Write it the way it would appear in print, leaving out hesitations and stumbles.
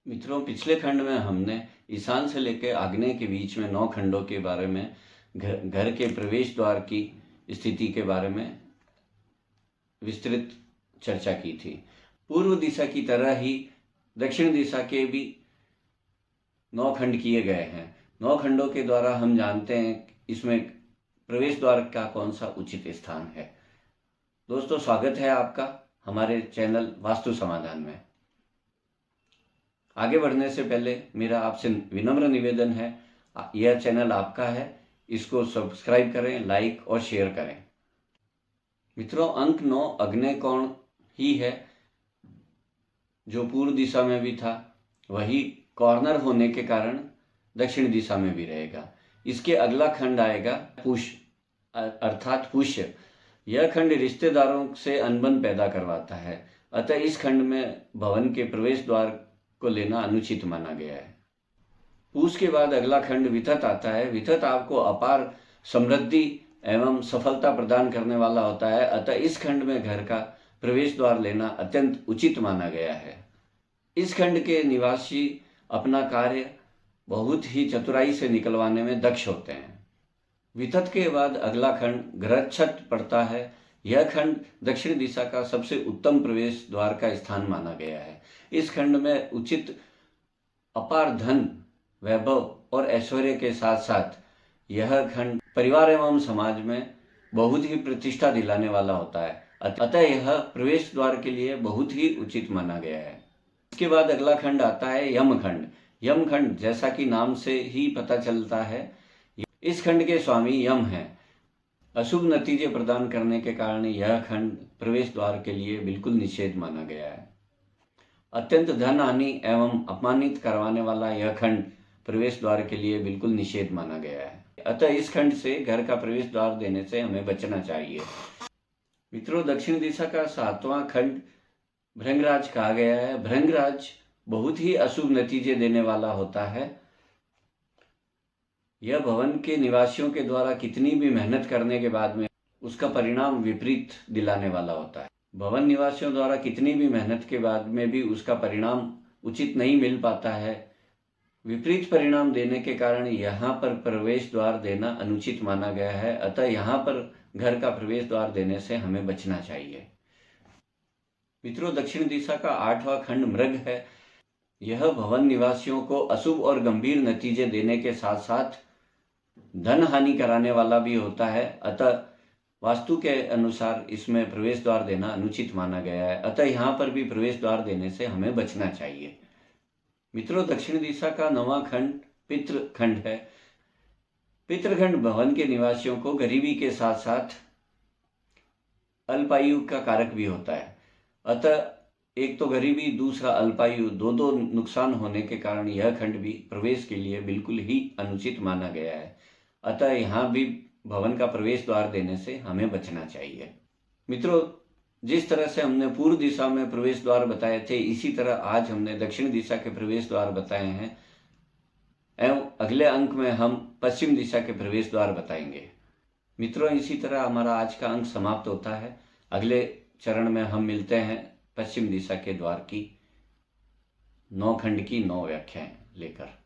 मित्रों, पिछले खंड में हमने ईशान से लेकर आग्नेय के बीच में 9 खंडों के बारे में, घर के प्रवेश द्वार की स्थिति के बारे में विस्तृत चर्चा की थी। पूर्व दिशा की तरह ही दक्षिण दिशा के भी 9 खंड किए गए हैं। 9 खंडों के द्वारा हम जानते हैं इसमें प्रवेश द्वार का कौन सा उचित स्थान है। दोस्तों, स्वागत है आपका हमारे चैनल वास्तु समाधान में। आगे बढ़ने से पहले मेरा आपसे विनम्र निवेदन है, यह चैनल आपका है, इसको सब्सक्राइब करें, लाइक और शेयर करें। मित्रों, अंक 9 आग्नेय कोण ही है, जो पूर्व दिशा में भी था वही कॉर्नर होने के कारण दक्षिण दिशा में भी रहेगा। इसके अगला खंड आएगा पुष्य अर्थात पुष्य। यह खंड रिश्तेदारों से अनबन पैदा करवाता है, अतः इस खंड में भवन के प्रवेश द्वार को लेना अनुचित माना गया है। पूष के बाद अगला खंड विथत आता है। विथत आपको अपार समृद्धि एवं सफलता प्रदान करने वाला होता है, अतः इस खंड में घर का प्रवेश द्वार लेना अत्यंत उचित माना गया है। इस खंड के निवासी अपना कार्य बहुत ही चतुराई से निकलवाने में दक्ष होते हैं। विथत के बाद अगला खंड ग्रहच्छत पड़ता है। यह खंड दक्षिण दिशा का सबसे उत्तम प्रवेश द्वार का स्थान माना गया है। इस खंड में उचित अपार धन, वैभव और ऐश्वर्य के साथ साथ यह खंड परिवार एवं समाज में बहुत ही प्रतिष्ठा दिलाने वाला होता है, अतः यह प्रवेश द्वार के लिए बहुत ही उचित माना गया है। इसके बाद अगला खंड आता है यमखंड। यमखंड जैसा कि नाम से ही पता चलता है, इस खंड के स्वामी यम हैं। अशुभ नतीजे प्रदान करने के कारण यह खंड प्रवेश द्वार के लिए बिल्कुल निषेध माना गया है। अत्यंत धन हानि एवं अपमानित करवाने वाला यह खंड प्रवेश द्वार के लिए बिल्कुल निषेध माना गया है, अतः इस खंड से घर का प्रवेश द्वार देने से हमें बचना चाहिए। मित्रों, दक्षिण दिशा का 7वां खंड भृंगराज कहा गया है। भृंगराज बहुत ही अशुभ नतीजे देने वाला होता है। यह भवन के निवासियों के द्वारा कितनी भी मेहनत करने के बाद में उसका परिणाम विपरीत दिलाने वाला होता है। भवन निवासियों द्वारा कितनी भी मेहनत के बाद में भी उसका परिणाम उचित नहीं मिल पाता है। विपरीत परिणाम देने के कारण यहाँ पर प्रवेश द्वार देना अनुचित माना गया है, अतः यहाँ पर घर का प्रवेश द्वार देने से हमें बचना चाहिए। मित्रों, दक्षिण दिशा का 8वां खंड मृग है। यह भवन निवासियों को अशुभ और गंभीर नतीजे देने के साथ साथ धन हानि कराने वाला भी होता है, अतः वास्तु के अनुसार इसमें प्रवेश द्वार देना अनुचित माना गया है, अतः यहाँ पर भी प्रवेश द्वार देने से हमें बचना चाहिए। मित्रों, दक्षिण दिशा का 9वां खंड पितृ खंड है। पितृखंड भवन के निवासियों को गरीबी के साथ साथ अल्पायु का कारक भी होता है, अतः एक तो गरीबी, दूसरा अल्पायु, दो नुकसान होने के कारण यह खंड भी प्रवेश के लिए बिल्कुल ही अनुचित माना गया है, अतः यहाँ भी भवन का प्रवेश द्वार देने से हमें बचना चाहिए। मित्रों, जिस तरह से हमने पूर्व दिशा में प्रवेश द्वार बताए थे, इसी तरह आज हमने दक्षिण दिशा के प्रवेश द्वार बताए हैं एवं अगले अंक में हम पश्चिम दिशा के प्रवेश द्वार बताएंगे। मित्रों, इसी तरह हमारा आज का अंक समाप्त होता है। अगले चरण में हम मिलते हैं पश्चिम दिशा के द्वार की 9 खंड की 9 व्याख्याएं लेकर।